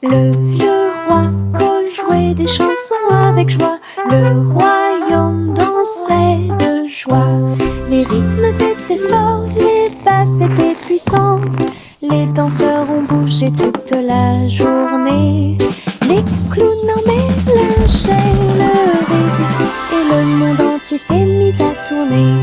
Le vieux roi Cole jouait des chansons avec joie. Le royaume dansait de joie. Les rythmes étaient forts, les basses étaient puissantes. Les danseurs ont bougé toute la journée. Les clowns mélangeaient le rythme et le monde entier s'est mis à tourner.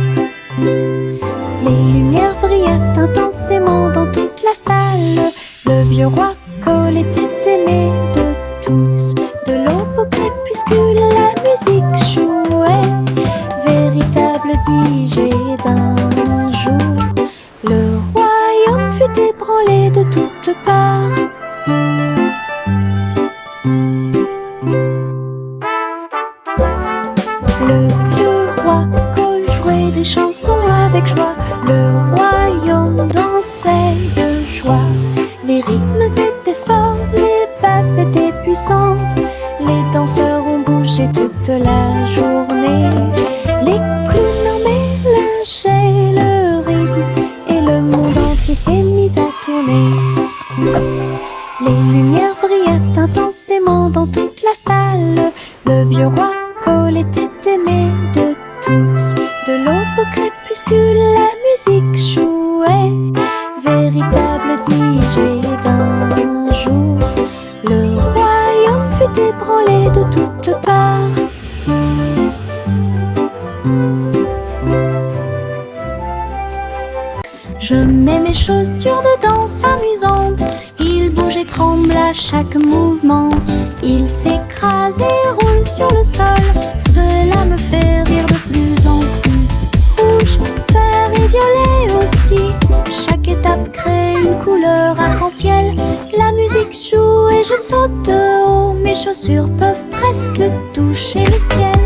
Les lumières brillaient intensément dans toute la salle. Le vieux roi Cole était aimé de tous. De l'aube au crépuscule, la musique jouait. Véritable DJ d'un jour. Le royaume fut ébranlé de toutes parts. Le vieux roi Cole jouait des chansons avec joie. Le royaume dansait de joie. Les rythmes étaient forts, les basses étaient puissantes. Les danseurs ont bougé toute la journée. Les clowns mélangeaient le rythme et le monde entier s'est mis à tourner. Les lumières brillaient intensément dans toute la salle. Le vieux roi Cole était aimé de tous. De l'aube au crépuscule, la musique jouait. Véritable DJ d'un jour. Le royaume fut ébranlé de toutes parts. Je mets mes chaussures de danse amusantes. Ils bougent et tremblent à chaque mouvement. Ils s'écrasent et roulent sur le sol. Cela me fait rire de plus en plus. Rouge, vert et violet aussi. Chaque étape crée une couleur arc-en-ciel. La musique joue et je saute de haut. Mes chaussures peuvent presque toucher le ciel.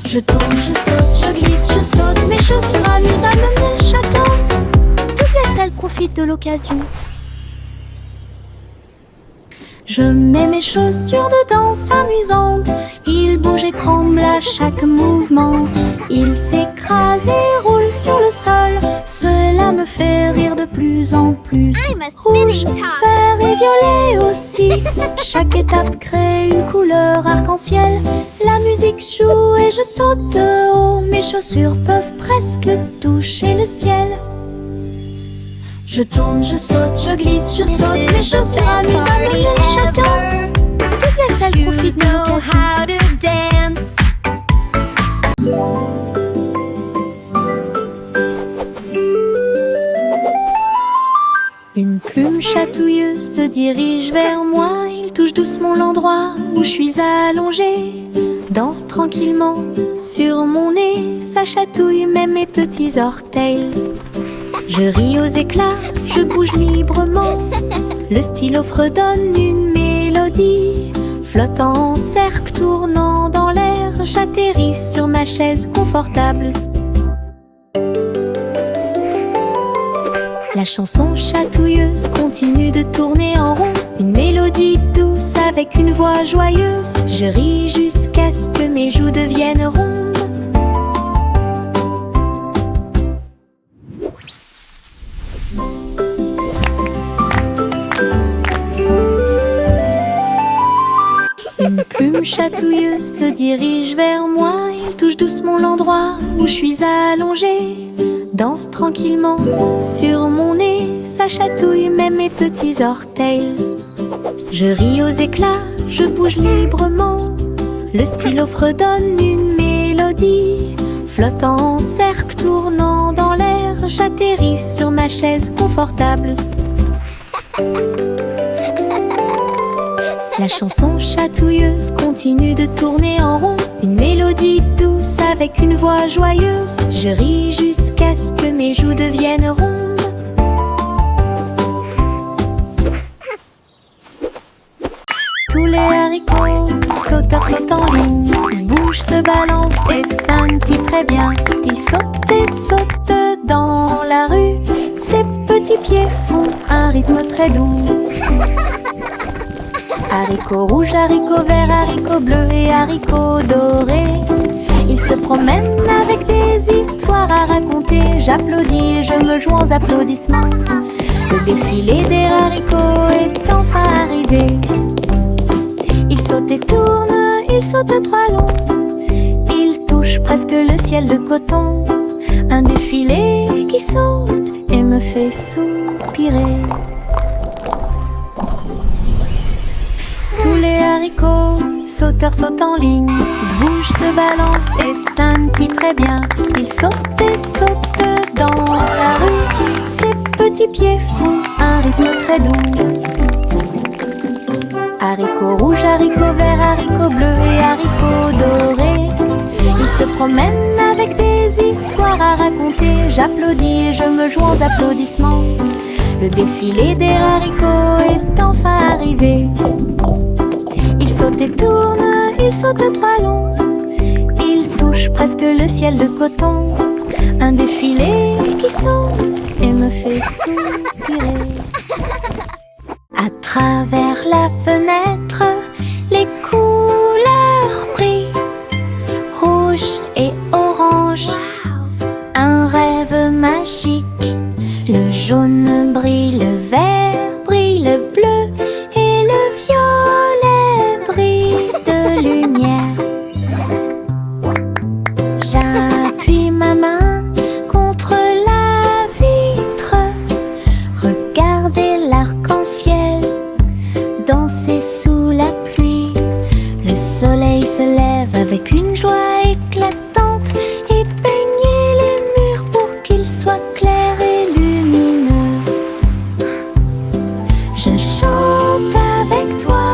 Je tourne, je saute, je glisse, je saute. Mes chaussures amusent à mener chaque danse. Toutes les selles profitent de l'occasion. Je mets mes chaussures de danse amusantes. Ils bougent et tremblent à chaque mouvement. Ils s'écrasent et roulent sur le sol. Cela me fait rire de plus en plus. Rouge, vert et violet aussi. Chaque étape crée une couleur arc-en-ciel. La musique joue et je saute de haut. Mes chaussures peuvent presque toucher le ciel. Je tourne, je saute, je glisse, je saute. Mes chaussures amusent à mener chaque danse. Toutes les selles profitent de l'occasion. Une plume chatouilleuse se dirige vers moi. Il touche doucement l'endroit où je suis allongée. Danse tranquillement sur mon nez. Ça chatouille même mes petits orteils. Je ris aux éclats, je bouge librement. Le stylo fredonne une mélodie. Flottant en cercle, tournant dans l'air, j'atterris sur ma chaise confortable. La chanson chatouilleuse continue de tourner en rond. Une mélodie douce avec une voix joyeuse. Je ris jusqu'à ce que mes joues deviennent rondes. Une plume chatouilleuse se dirige vers moi. Il touche doucement l'endroit où je suis allongée. Danse tranquillement sur mon nez. Ça chatouille même mes petits orteils. Je ris aux éclats, je bouge librement. Le stylo fredonne une mélodie. Flottant en cercle, tournant dans l'air, j'atterris sur ma chaise confortable. La chanson chatouilleuse continue de tourner en rond. Une mélodie douce avec une voix joyeuse. Je ris jusqu'à ce que mes joues deviennent rondes. Tous les haricots, sauteurs sautent en ligne. Ils bougent, se balancent et scintillent très bien. Ils sautent et sautent dans la rue. Ses petits pieds font un rythme très doux. Haricots rouges, haricots verts, haricots bleus et haricots dorés. Ils se promènent avec des histoires à raconter. J'applaudis et je me joins aux applaudissements. Le défilé des haricots est enfin arrivé. Il saute et tourne, il saute à trois londs. Il touche presque le ciel de coton. Un défilé qui saute et me fait soupirer. Tous les haricots sauteurs sautent en ligne. Ils bougent, se balancent et scintillent très bien. Ils sautent et sautent dans la rue. Ses petits pieds font un rythme très doux. Haricots rouges, haricots verts, haricots bleus et haricots dorés. Ils se promènent avec des histoires à raconter. J'applaudis et je me joins aux applaudissements. Le défilé des haricots est enfin arrivé. Il saute et tourne, il saute à trois longs. Il touche presque le ciel de coton. Un défilé qui saute et me fait soupirer. À travers la fenêtre, les couleurs brillent. Rouge et orange, un rêve magique. Le jaune brille, le vert brille, le bleu et le violet brillent de lumière. J'appuie ma main contre la vitre. Regardez l'arc-en-ciel danser sous la pluie. Le soleil se lève avec une joie éclatante et peignez les murs pour qu'ils soient clairs et lumineux. Je chante avec toi,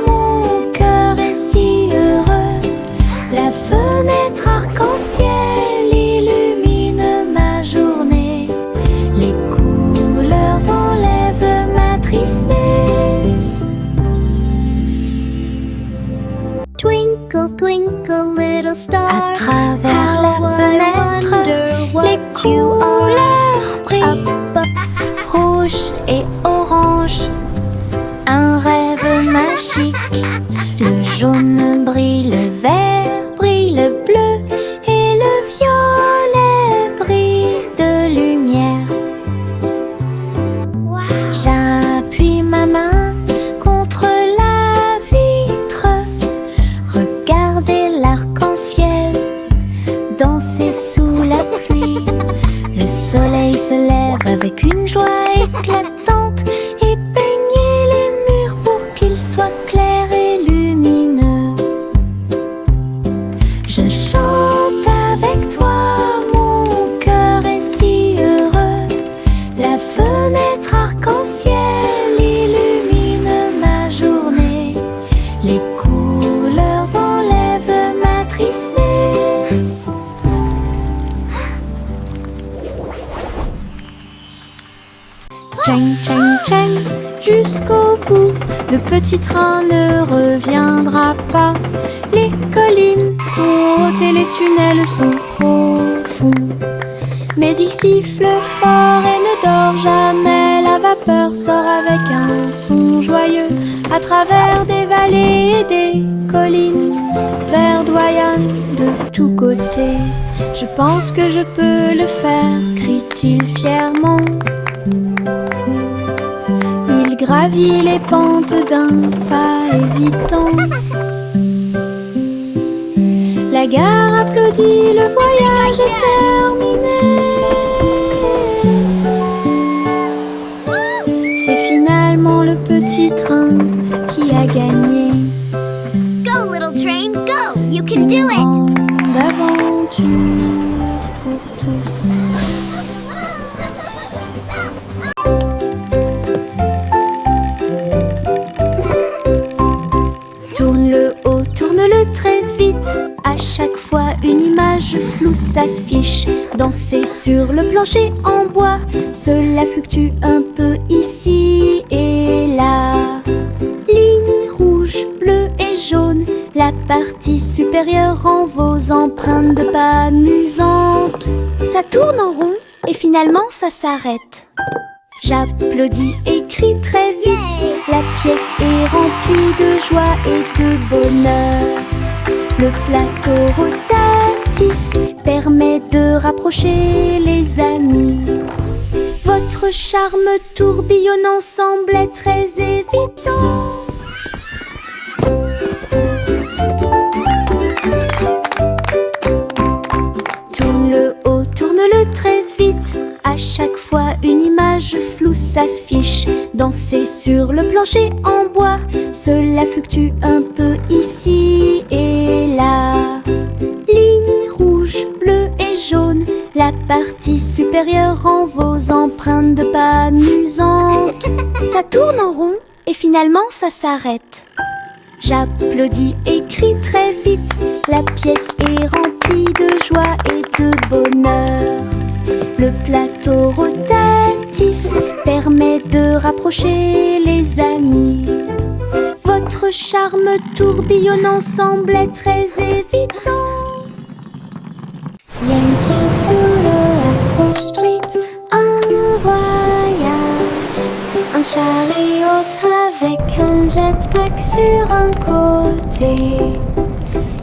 mon cœur est si heureux. La fenêtre arc-en-ciel illumine ma journée. Les couleurs enlèvent ma tristesse. Twinkle, twinkle, little star. À travers la fenêtre, les couleurs brillent. Rouge et orange, un rêve magique. Le jaune brille, le vert brille, le bleu et le violet brillent de lumière. J'appuie ma main contre la vitre. Regardez l'arc-en-ciel danser sous la pluie. Le soleil se lève avec une joie éclatante et peignez les murs pour qu'ils soient clairs et lumineux. Je chante avec toi, mon cœur est si heureux. La fenêtre arc-en-ciel illumine ma journée. Les couleurs enlèvent ma tristesse. Tchang, tchang, tchang, jusqu'au bout, le petit train ne reviendra pas. Les collines sont hautes et les tunnels sont profonds. Mais il siffle fort et ne dort jamais. La vapeur sort avec un son joyeux à travers des vallées et des collines verdoyannent de tous côtés. Je pense que je peux le faire, crie-t-il fièrement. Il gravit les pentes d'un pas hésitant. La gare applaudit, le voyage est terminé. C'est finalement le petit train qui a gagné. Go, little train, go! You can do it! D'aventure pour tous. Tourne-le haut, tourne-le très vite. À chaque fois une image floue s'affiche. Danser sur le plancher en bois, cela fluctue un peu ici et là. Ligne rouge, bleue et jaune, la partie supérieure rend vos empreintes de pas amusantes. Ça tourne en rond et finalement ça s'arrête. J'applaudis et crie très vite. La pièce est remplie de joie et de bonheur. Le plateau rotatif permet de rapprocher les amis. Votre Votre charme tourbillonnant semblait très évident. Tourne-le haut, tourne-le très vite. À chaque fois une image floue s'affiche. Danser sur le plancher en bois, cela fluctue un peu ici et là. Lignes rouges, bleues et jaunes, la partie supérieure en vos empreintes de pas amusantes. Ça tourne en rond et finalement ça s'arrête. J'applaudis et crie très vite. La pièce est remplie de joie et de bonheur. Le plateau rotatif permet de rapprocher les amis. Votre charme tourbillonnant semblait très évident. Yankee Doodle Apple Street, un voyage. Un chariot avec un jetpack sur un côté.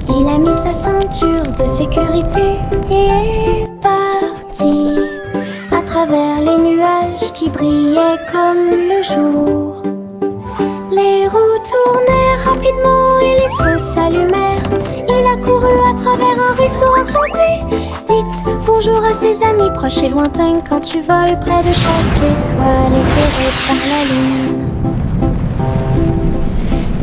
Il a mis sa ceinture de sécurité et est parti à travers les nuages qui brillaient comme le jour. Les roues tournèrent rapidement et les feux s'allumèrent. Il a couru à travers un ruisseau enchanté. Dites bonjour à ses amis proches et lointains quand tu voles près de chaque étoile éclairée par la lune.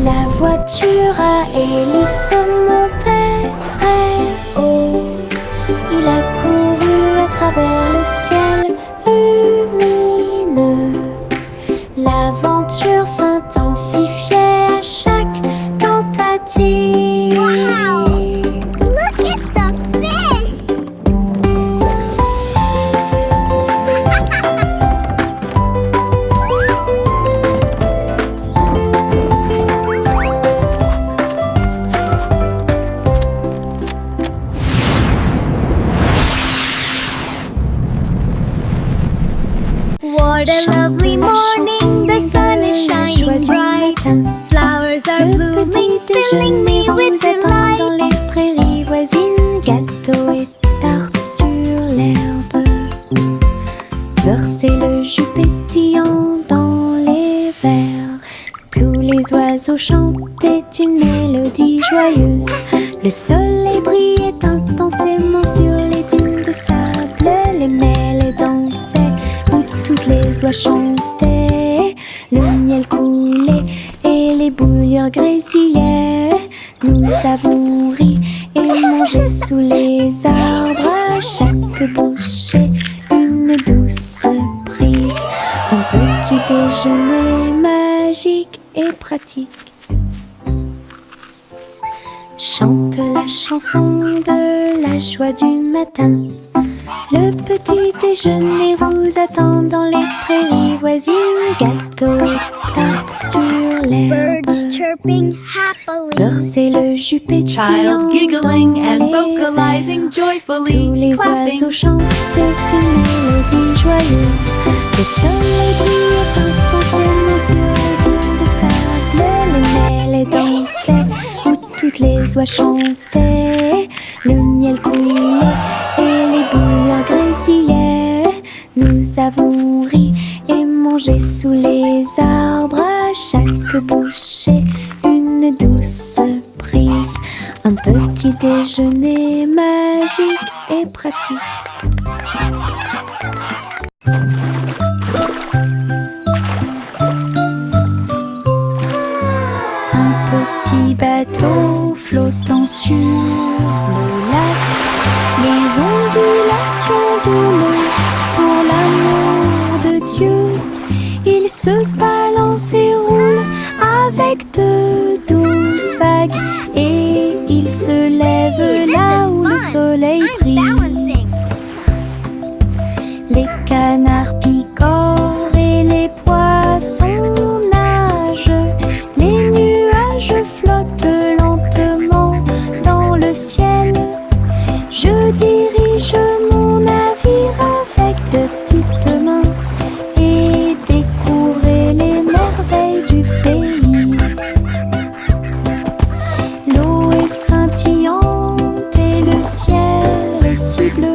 La voiture à hélice montait très haut. Il a couru à travers le ciel lumineux. L'aventure s'intensifiait à chaque tentative. Wow! Look at the fish! What a lovely morning, the sun is shining bright. Flowers are blooming, filling me with delight. Dans les prairies voisines, gâteaux et tartes sur l'herbe. Beurre, c'est le jus pétillant dans les verres. Tous les oiseaux chantaient une mélodie joyeuse. Le soleil brillait intensément sur les dunes de sable. Les mêles dansaient où toutes les oies chantaient. Le miel coulait et les bouilleurs grésillaient. Nous avons ri et mangé sous les arbres. À chaque bouchée, une douce prise. Un petit déjeuner magique et pratique. Chante la chanson de la joie du matin. Le petit déjeuner vous attend dans les prairies voisines. Gâteaux et tartes sur l'herbe. Birds chirping happily. Beurre, c'est le jus pétillant Child giggling dans and les vocalizing verres. joyfully, Tous les clapping. oiseaux chantaient une mélodie joyeuse. Le soleil brillait intensément sur les dunes de sable. Les mêles dansaient où toutes les oies chantaient. Le miel coulait et les bouilleurs grésillaient. Nous avons ri et mangé sous les arbres. À chaque bouchée, une douce prise. Un petit déjeuner magique et pratique. Un petit bateau flottant sur le lac. Les ondulations de l'eau, pour l'amour de Dieu. Il se balance et roule avec de douces vagues. Et il se lève Hey, this là is où le fun. soleil I'm brille. balancing. Les canards picorent et les poissons nagent. Les nuages flottent lentement dans le ciel. Je dirige mon navire avec de petites mains et découvrir les merveilles du pays. L'eau est scintillante et le ciel est si bleu.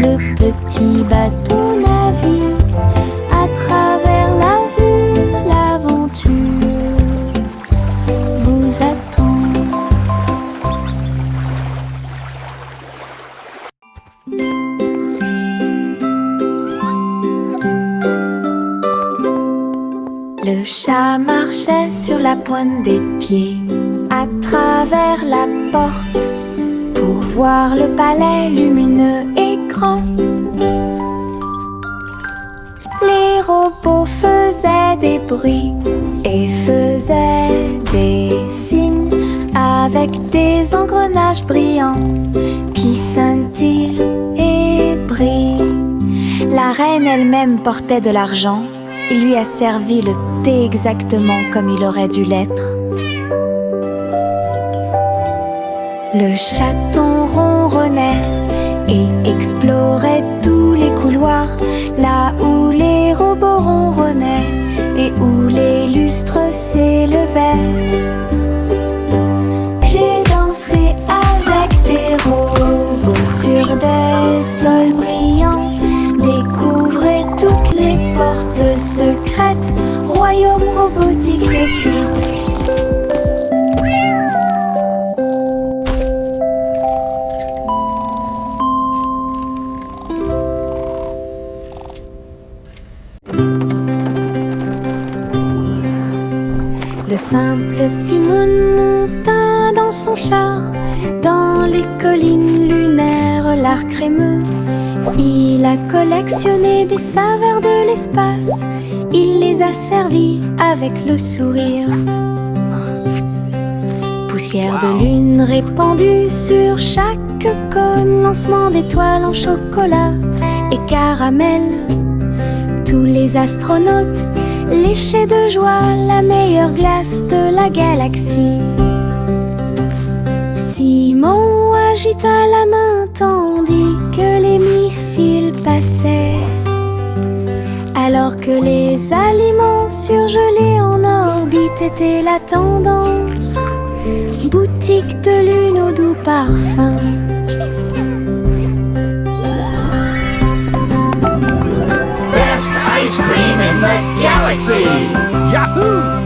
Le petit bateau navigue Le chat marchait sur la pointe des pieds à travers la porte pour voir le palais lumineux et grand. Les robots faisaient des bruits et faisaient des signes avec des engrenages brillants qui scintillent et brillent. La reine elle-même portait de l'argent. Il lui a servi le thé exactement comme il aurait dû l'être. Le chaton ronronnait et explorait tous les couloirs, là où les robots ronronnaient et où les lustres s'élevaient. J'ai dansé avec des robots sur des sols brillants, découvrez toutes les portes secrètes, royaume robotique et culte. Le simple Simon monta dans son char, dans les collines lunaires, l'art crémeux. Il a collectionné des saveurs de l'espace, il les a servis avec le sourire. Poussière de lune répandue sur chaque cône, lancement d'étoiles en chocolat et caramel. Tous les astronautes léchaient de joie la meilleure glace de la galaxie. Simon agita la main tandis que les missiles passaient, alors que les aliments surgelés en orbite étaient la tendance. Boutique de lune au doux parfum. Best ice cream in the galaxy! Yahoo!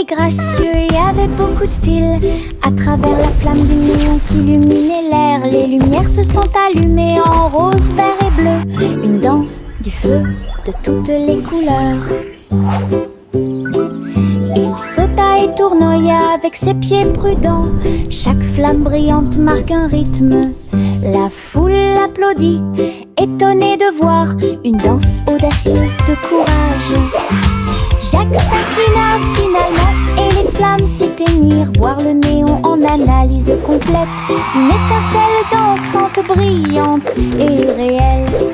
Gracieux et avait beaucoup de style. À travers la flamme du néon qui illuminait l'air, les lumières se sont allumées en rose, vert et bleu. Une danse du feu de toutes les couleurs. Il sauta et tournoya avec ses pieds prudents. Chaque flamme brillante marque un rythme. La foule applaudit, étonnée de voir une danse audacieuse de courage. Jacques s'inclina finalement et les flammes s'éteignirent. Voir le néon en analyse complète, une étincelle dansante, brillante et réelle.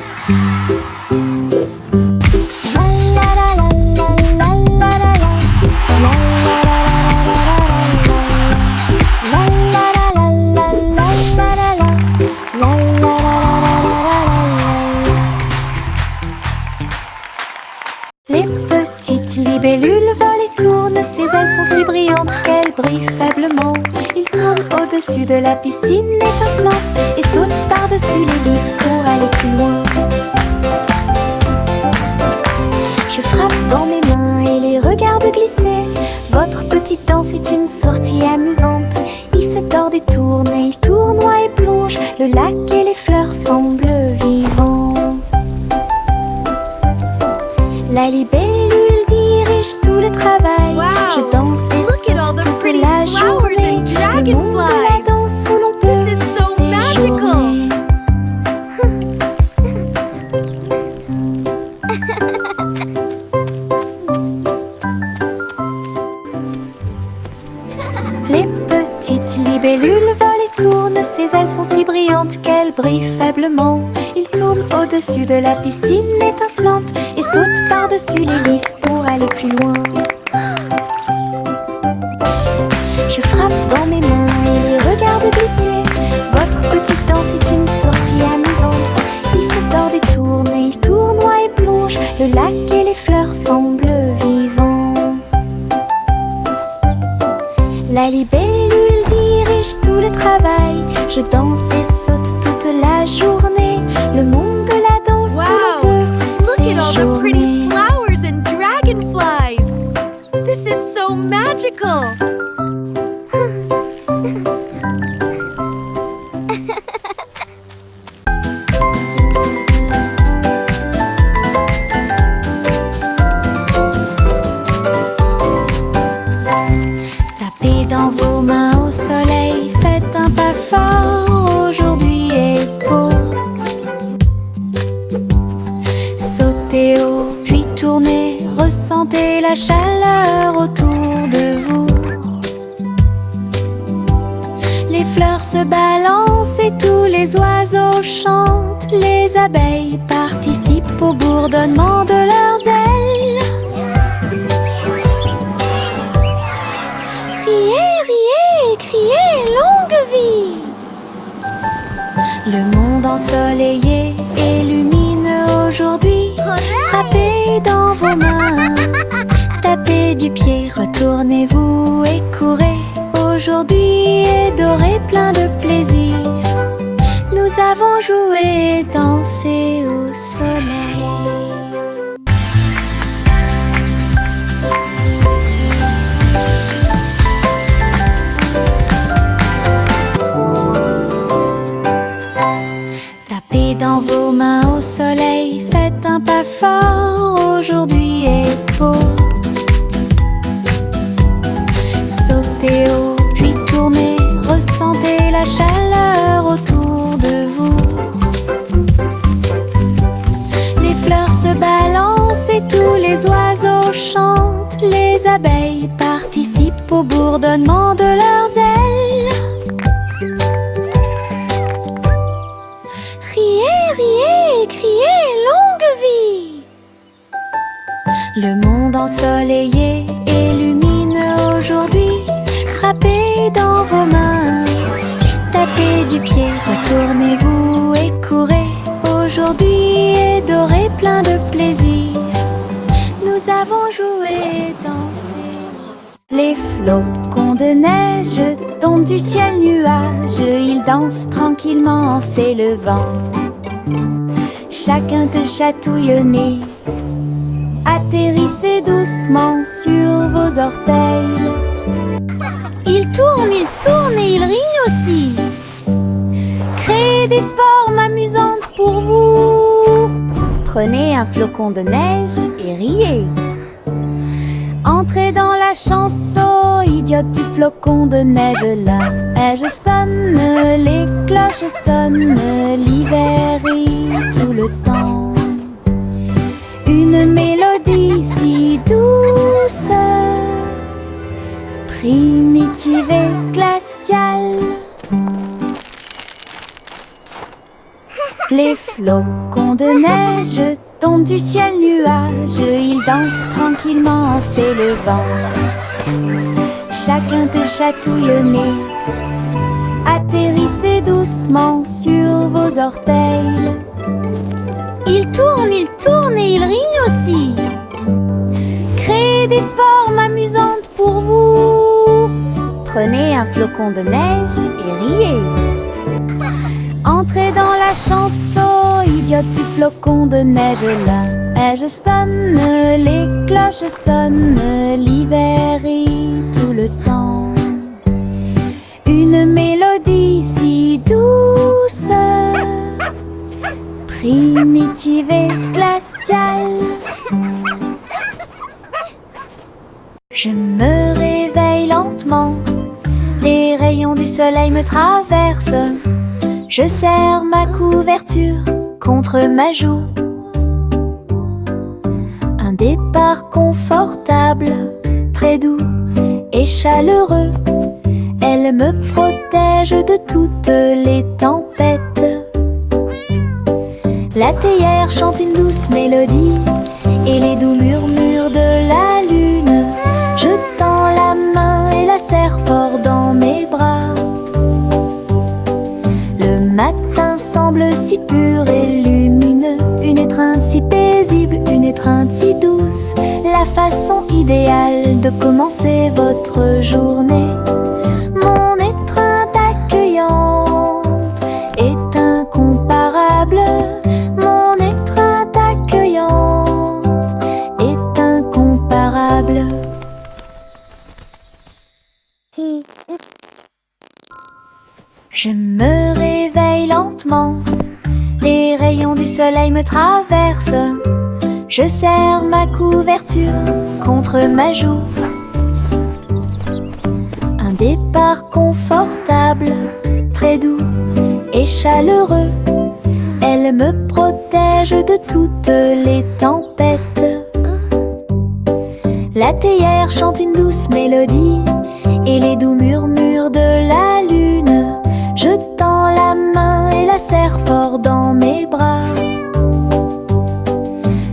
Les petites libellules volent et tournent, ses ailes sont si brillantes qu'elles brillent faiblement. Il tourne au-dessus de la piscine étincelante et saute par-dessus l'hélice pour aller plus loin. Je frappe dans mes mains et les regarde glisser. Votre petite danse est une sortie amusante. Il se tord et tourne et il tournoie et plonge. Le lac et les fleurs semblent vivants. La libellule dirige tout le travail. Wow! Je danse et Look at all saute the toute pretty la flowers journée. and Le monde de la dragonflies. danse où l'on peut This is so magical. séjourner. Les petites libellules volent et tournent, ses ailes sont si brillantes qu'elles brillent faiblement. Il tourne au-dessus de la piscine étincelante et saute par-dessus l'hélice pour aller plus loin. Je frappe dans mes mains et les regarde glisser. Votre petite danse est une sortie amusante. Il se tord et tourne et il tournoie et plonge. Le lac et les fleurs semblent vivants. La libellule dirige tout le travail. Je danse et saute toute la journée. Le monde de la danse où l'on la chaleur autour de vous. Les fleurs se balancent et tous les oiseaux chantent. Les abeilles participent au bourdonnement de leurs ailes. Riez, riez, criez, longue vie! Le monde ensoleillé et lumineux aujourd'hui. Frappez dans vos mains, tapez du pied, retournez-vous et courez. Aujourd'hui est doré, plein de plaisir. Nous avons joué et dansé au soleil. Tapez dans vos mains au soleil, faites un pas fort, aujourd'hui est beau. Sautez haut, puis tournez, ressentez la chaleur autour de vous. Les fleurs se balancent et tous les oiseaux chantent. Les abeilles participent au bourdonnement de leurs ailes. Riez, riez, criez, longue vie! Le monde ensoleillé et lumineux aujourd'hui. Frappez dans vos mains, tapez du pied, retournez-vous et courez. Aujourd'hui est doré, plein de plaisir. Nous avons joué et dansé. Les flocons de neige tombent du ciel nuage. Ils dansent tranquillement en s'élevant. Chacun te chatouille au nez. Atterrissez doucement sur vos orteils. Ils tournent et ils rient aussi. Créez des formes amusantes pour vous. Prenez un flocon de neige et riez. Entrez dans la chanson idiote du flocon de neige. La neige sonne, les cloches sonnent. L'hiver rit tout le temps. Une mélodie si douce, primitive et glaciale. Les flocons de neige tombent du ciel nuage. Ils dansent tranquillement en s'élevant. Chacun te chatouille au nez. Atterrissez doucement sur vos orteils. Ils tournent et ils rient aussi. Créez des formes amusantes pour vous. Prenez un flocon de neige et riez. Entrez dans la chanson idiote du flocon de neige. La neige sonne, les cloches sonnent. L'hiver rit tout le temps. Une mélodie si douce, primitive et glaciale. Je me réveille lentement. Les rayons du soleil me traversent. Je serre ma couverture contre ma joue. Un départ confortable, très doux et chaleureux. Elle me protège de toutes les tempêtes. La théière chante une douce mélodie et les doux murmures de la lune. Je tends la main et la serre fort dans mes bras. Le matin semble si pur et lumineux, une étreinte si paisible, une étreinte si douce, la façon idéale de commencer votre journée. Mon étreinte accueillante est incomparable. Mon étreinte accueillante est incomparable. Je me réveille lentement. Les rayons du soleil me traversent. Je serre ma couverture contre ma joue. Un départ confortable, très doux et chaleureux. Elle me protège de toutes les tempêtes. La théière chante une douce mélodie et les doux murmures de la lune. Je tends la main et la serre fort dans mes bras.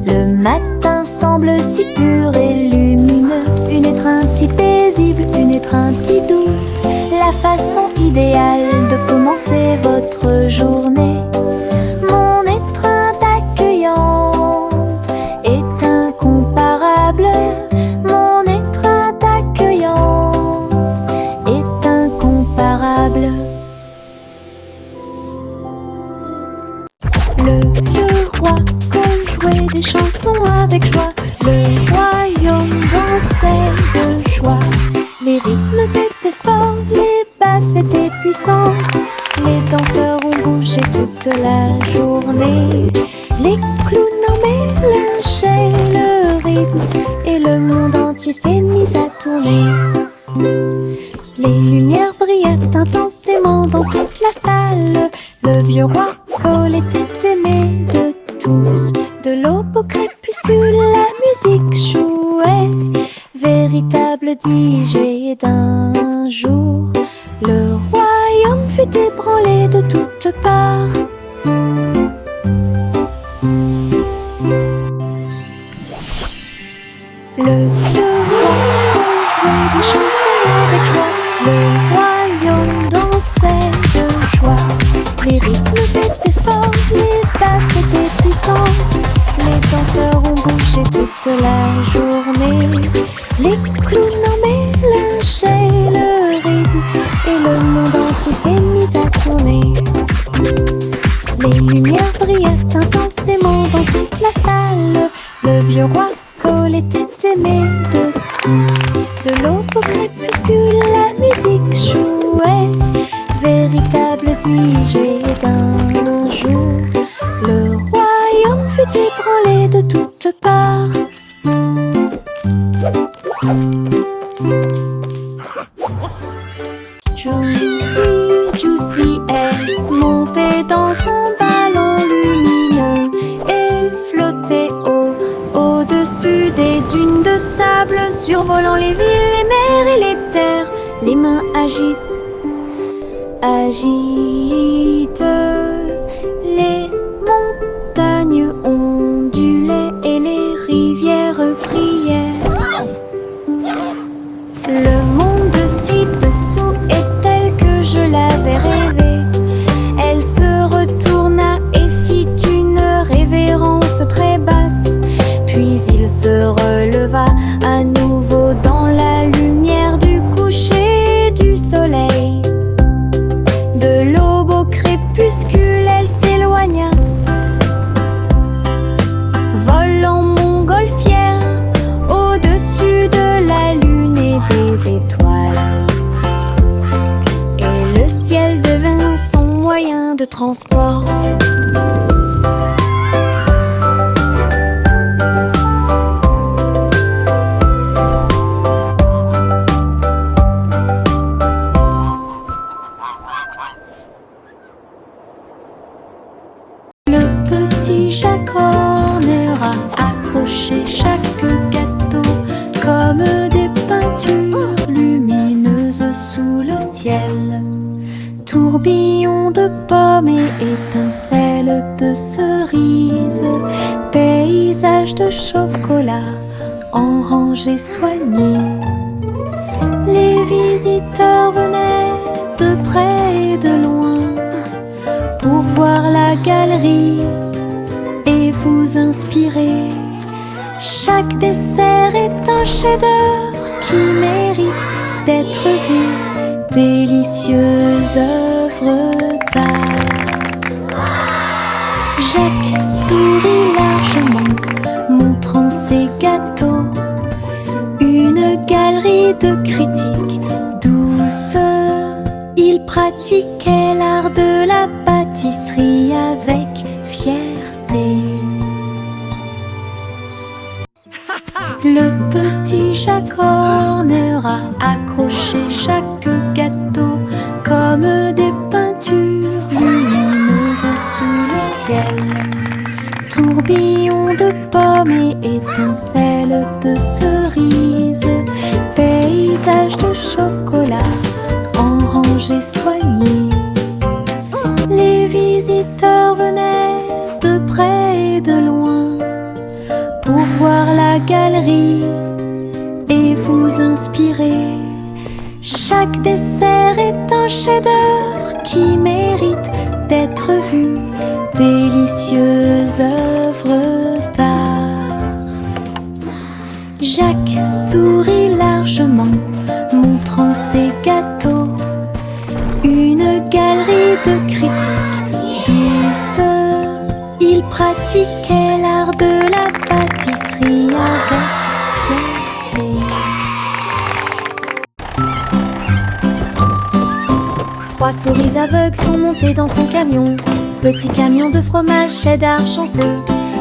Le matin semble si pur et lumineux, une étreinte si paisible, une étreinte si douce, la façon idéale de commencer votre journée. Mon étreinte accueillante est incomparable. Mon étreinte accueillante est incomparable. Le vieux roi Cole jouait des chansons avec joie. Le royaume dansait de joie. Les rythmes étaient forts, les basses étaient puissantes. Les danseurs ont bougé toute la journée. Les clowns mélangeaient le rythme et le monde entier s'est mis à tourner. Les lumières brillaient intensément dans toute la salle. Le vieux roi Cole était aimé de tous. De l'aube au crépuscule, la musique jouait. Véritable DJ d'un jour, le royaume fut ébranlé de toutes parts. Le vieux roi jouait des chansons avec joie. Le royaume dansait de joie. Les rythmes étaient forts, les basses étaient puissantes. Les danseurs ont bougé toute la journée. Les clowns mélangeaient le rythme et le monde entier s'est mis à tourner. Les lumières brillaient intensément dans toute la salle. Le vieux roi Cole était aimé de tous. De l'aube au crépuscule, la musique jouait. Véritable DJ d'un jour, le royaume fut ébranlé de toutes parts. Juicy S montait dans son ballon lumineux et flottait au-dessus des dunes de sable, survolant les villes, les mers et les terres. Les mains agitent les montagnes ondulaient et les rivières priaient. Le monde ci-dessous est tel que je l'avais rêvé. Elle se retourna et fit une révérence très basse. Puis il se releva à nouveau dans la lumière du coucher du soleil. De l'aube au crépuscule, elle s'éloigna, volant montgolfière au-dessus de la lune et des étoiles. Et le ciel devint son moyen de transport. Chaque corner a accroché chaque gâteau comme des peintures lumineuses sous le ciel. Tourbillon de pommes et étincelles de cerises, paysage de chocolat en rangées soignées. Les visiteurs venaient de près et de loin pour voir la galerie et vous inspirer. Chaque dessert est un chef-d'œuvre qui mérite d'être vu. Délicieuses œuvres d'art. Jacques sourit largement, montrant ses gâteaux. Une galerie de critiques douce. Il pratiquait l'art de la pâtisserie avec fierté. Le petit Jacques Horner a accroché chaque gâteau comme des peintures lumineuses sous le ciel. Tourbillon de pommes et étincelles de cerises. visiteurs venaient de près et de loin pour voir la galerie et vous inspirer. Chaque dessert est un chef-d'œuvre qui mérite d'être vu, délicieuse œuvre d'art. Jacques sourit largement, montrant ses gâteaux. Une galerie de critiques douce. Il pratiquait l'art de la pâtisserie avec fierté. 3 souris aveugles sont montées dans son camion. Petit camion de fromage cheddar chanceux.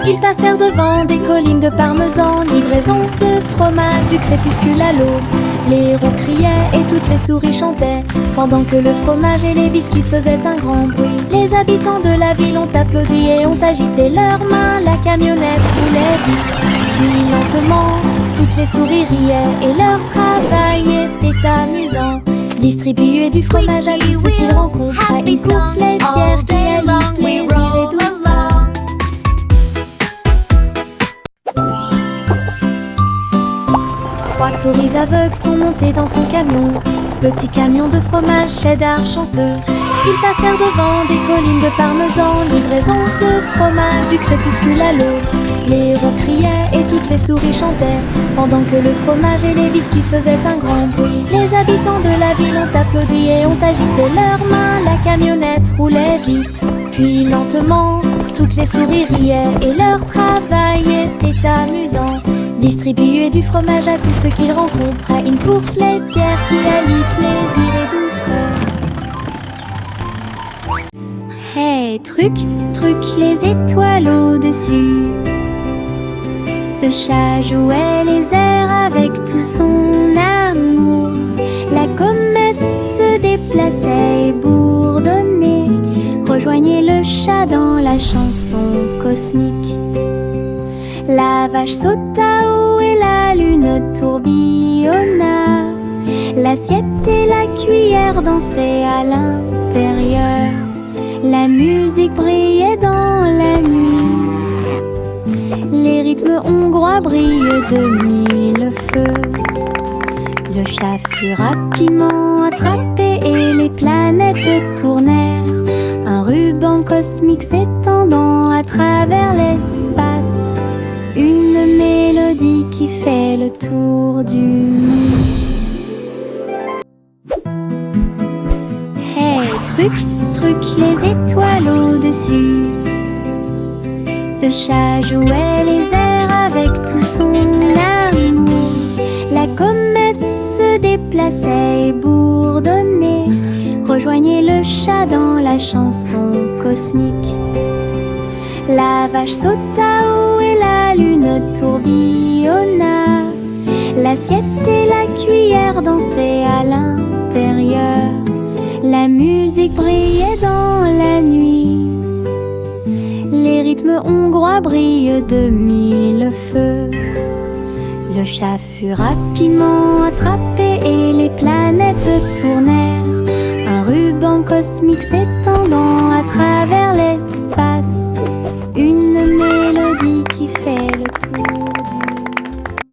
Ils passèrent devant des collines de parmesan. Livraison de fromage du crépuscule à l'aube. Les héros criaient et toutes les souris chantaient, pendant que le fromage et les biscuits faisaient un grand bruit. Les habitants de la ville ont applaudi et ont agité leurs mains. La camionnette roulait vite, puis lentement. Toutes les souris riaient et leur travail était amusant. Distribuer du fromage à tous ceux qu'ils rencontrent à une course laitière qui allie plaisir et douceur. Trois souris aveugles sont montées dans son camion. Petit camion de fromage cheddar chanceux. Ils passèrent devant des collines de parmesan. Livraison de fromage du crépuscule à l'aube. Les héros criaient et toutes les souris chantaient, pendant que le fromage et les biscuits faisaient un grand bruit. Les habitants de la ville ont applaudi et ont agité leurs mains. La camionnette roulait vite, puis lentement. Toutes les souris riaient et leur travail était amusant. Distribuer du fromage à tous ceux qu'ils rencontrent à une course laitière qui allie plaisir et douceur. Hey, truc, truc, les étoiles au-dessus. Le chat jouait les airs avec tout son amour. La comète se déplaçait et bourdonnait. Rejoignez le chat dans la chanson cosmique. La vache sauta haut et la lune tourbillonna. L'assiette et la cuillère dansaient à l'intérieur. La musique brillait dans la nuit. Les rythmes hongrois brillent de mille feux. Le chat fut rapidement attrapé et les planètes tournèrent. Un ruban cosmique s'étendant à travers l'espace. Une mélodie qui fait le tour du monde. Hey, truc, truc, les étoiles au-dessus. Le chat jouait les airs avec tout son amour. La comète se déplaçait et bourdonnait. Rejoignez le chat dans la chanson cosmique. La vache sauta haut et la lune tourbillonna. L'assiette et la cuillère dansaient à l'intérieur. La musique brillait dans la nuit. Les rythmes hongrois brillent de mille feux. Le chat fut rapidement attrapé et les planètes tournèrent. Un ruban cosmique s'étendant à travers les